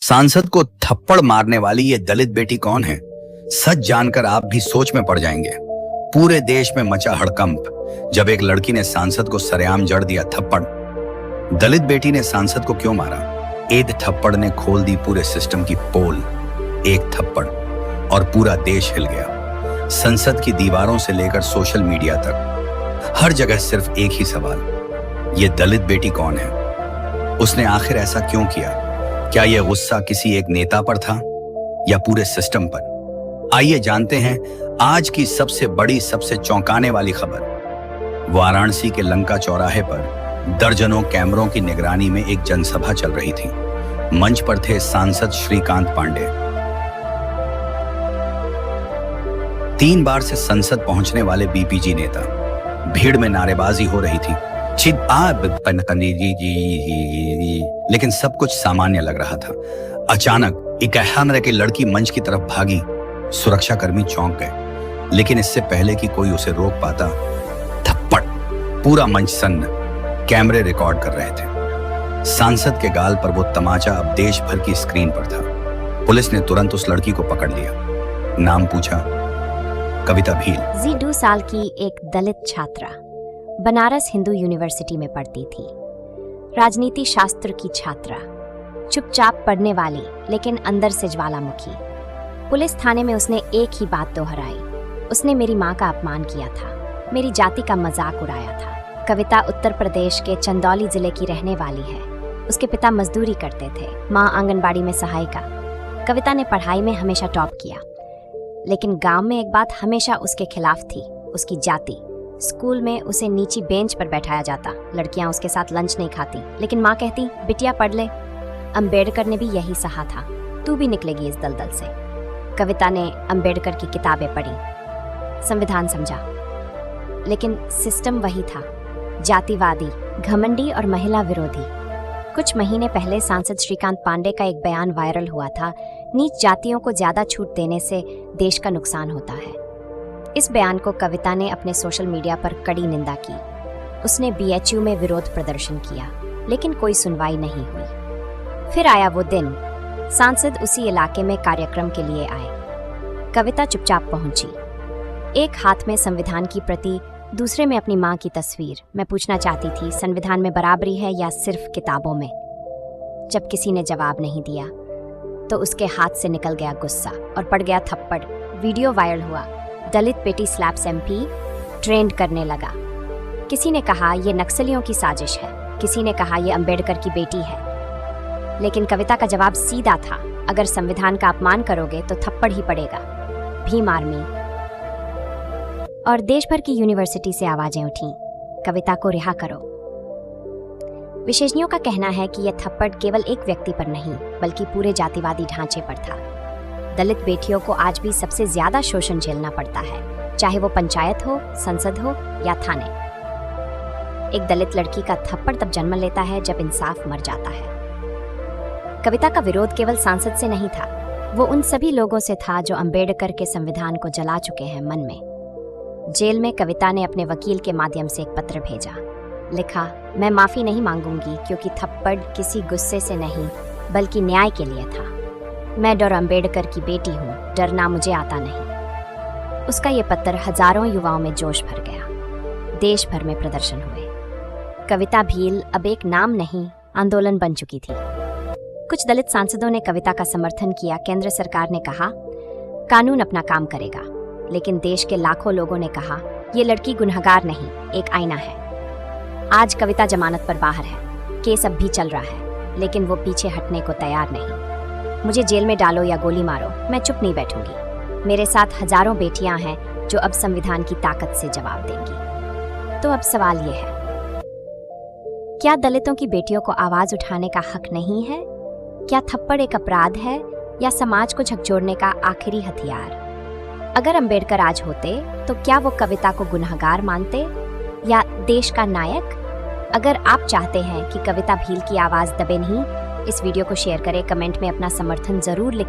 सांसद को थप्पड़ मारने वाली ये दलित बेटी कौन है? सच जानकर आप भी सोच में पड़ जाएंगे। पूरे देश में मचा हड़कंप जब एक लड़की ने सांसद को सरेआम जड़ दिया थप्पड़। दलित बेटी ने सांसद को क्यों मारा? एक थप्पड़ ने खोल दी पूरे सिस्टम की पोल। एक थप्पड़ और पूरा देश हिल गया। संसद की दीवारों से लेकर सोशल मीडिया तक हर जगह सिर्फ एक ही सवाल, ये दलित बेटी कौन है? उसने आखिर ऐसा क्यों किया? क्या यह गुस्सा किसी एक नेता पर था या पूरे सिस्टम पर? आइए जानते हैं आज की सबसे बड़ी, सबसे चौंकाने वाली खबर। वाराणसी के लंका चौराहे पर दर्जनों कैमरों की निगरानी में एक जनसभा चल रही थी। मंच पर थे सांसद श्रीकांत पांडे। 3 बार से संसद पहुंचने वाले बीपीजी नेता। भीड़ में नारेबाजी हो रही थी, लेकिन सब कुछ सामान्य लग रहा था। अचानक एक अहम की लड़की मंच की तरफ भागी। सुरक्षाकर्मी चौंक गए, लेकिन इससे पहले कि कोई उसे रोक पाता, थप्पड़। पूरा मंच सन्न, कैमरे रिकॉर्ड कर रहे थे। सांसद के गाल पर वो तमाचा अब देश भर की स्क्रीन पर था। पुलिस ने तुरंत उस लड़की को पकड़ लिया। नाम पूछा, कविता भील। 2 साल की एक दलित छात्रा, बनारस हिंदू यूनिवर्सिटी में पढ़ती थी। राजनीति शास्त्र की छात्रा, चुपचाप पढ़ने वाली लेकिन अंदर से ज्वालामुखी। पुलिस थाने में उसने एक ही बात दोहराई, उसने मेरी माँ का अपमान किया था, मेरी जाति का मजाक उड़ाया था। कविता उत्तर प्रदेश के चंदौली जिले की रहने वाली है। उसके पिता मजदूरी करते थे, माँ आंगनबाड़ी में सहायिका। कविता ने पढ़ाई में हमेशा टॉप किया, लेकिन गांव में एक बात हमेशा उसके खिलाफ थी, उसकी जाति। स्कूल में उसे नीची बेंच पर बैठाया जाता, लड़कियां उसके साथ लंच नहीं खाती, लेकिन माँ कहती बिटिया पढ़ ले। अंबेडकर ने भी यही सहा था, तू भी निकलेगी इस दलदल से। कविता ने अंबेडकर की किताबें पढ़ी, संविधान समझा, लेकिन सिस्टम वही था, जातिवादी, घमंडी और महिला विरोधी। कुछ महीने पहले सांसद श्रीकांत पांडे का एक बयान वायरल हुआ था, नीच जातियों को ज्यादा छूट देने से देश का नुकसान होता है। इस बयान को कविता ने अपने सोशल मीडिया पर कड़ी निंदा की। उसने बीएचयू में विरोध प्रदर्शन किया, लेकिन कोई सुनवाई नहीं हुई। फिर आया वो दिन, सांसद उसी इलाके में कार्यक्रम के लिए आए। कविता चुपचाप पहुंची, एक हाथ में संविधान की प्रति, दूसरे में अपनी माँ की तस्वीर। मैं पूछना चाहती थी, संविधान में बराबरी है या सिर्फ किताबों में? जब किसी ने जवाब नहीं दिया तो उसके हाथ से निकल गया गुस्सा और पड़ गया थप्पड़। वीडियो वायरल हुआ, दलित बेटी स्लैप्स एमपी, ट्रेंड करने लगा। किसी ने कहा ये नक्सलियों की साजिश है, किसी ने कहा ये अंबेडकर की बेटी है। लेकिन कविता का जवाब सीधा था, अगर संविधान का अपमान करोगे तो थप्पड़ ही पड़ेगा। भीम आर्मी और देश भर की यूनिवर्सिटी से आवाजें उठी, कविता को रिहा करो। विशेषज्ञों का कहना है कि यह थप्पड़ केवल एक व्यक्ति पर नहीं, बल्कि पूरे जातिवादी ढांचे पर था। दलित बेटियों को आज भी सबसे ज्यादा शोषण झेलना पड़ता है, चाहे वो पंचायत हो, संसद हो या थाने। एक दलित लड़की का थप्पड़ तब जन्म लेता है जब इंसाफ मर जाता है। कविता का विरोध केवल सांसद से नहीं था, वो उन सभी लोगों से था जो अंबेडकर के संविधान को जला चुके हैं मन में। जेल में कविता ने अपने वकील के माध्यम से एक पत्र भेजा। लिखा, मैं माफी नहीं मांगूंगी क्योंकि थप्पड़ किसी गुस्से से नहीं बल्कि न्याय के लिए था। मैं डॉक्टर अंबेडकर की बेटी हूँ, डरना मुझे आता नहीं। उसका ये पत्र हजारों युवाओं में जोश भर गया। देश भर में प्रदर्शन हुए। कविता भील अब एक नाम नहीं, आंदोलन बन चुकी थी। कुछ दलित सांसदों ने कविता का समर्थन किया। केंद्र सरकार ने कहा कानून अपना काम करेगा, लेकिन देश के लाखों लोगों ने कहा ये लड़की गुनहगार नहीं, एक आईना है। आज कविता जमानत पर बाहर है, केस अब भी चल रहा है, लेकिन वो पीछे हटने को तैयार नहीं। मुझे जेल में डालो या गोली मारो, मैं चुप नहीं बैठूंगी। मेरे साथ हजारों बेटियां हैं जो अब संविधान की ताकत से जवाब देंगी। तो अब सवाल ये है, क्या दलितों की बेटियों को आवाज उठाने का हक नहीं है? क्या थप्पड़ एक अपराध है या समाज को झकझोरने का आखिरी हथियार? अगर अंबेडकर आज होते तो क्या वो कविता को गुनहगार मानते या देश का नायक? अगर आप चाहते हैं कि कविता भील की आवाज दबे नहीं, इस वीडियो को शेयर करें, कमेंट में अपना समर्थन जरूर लिखें।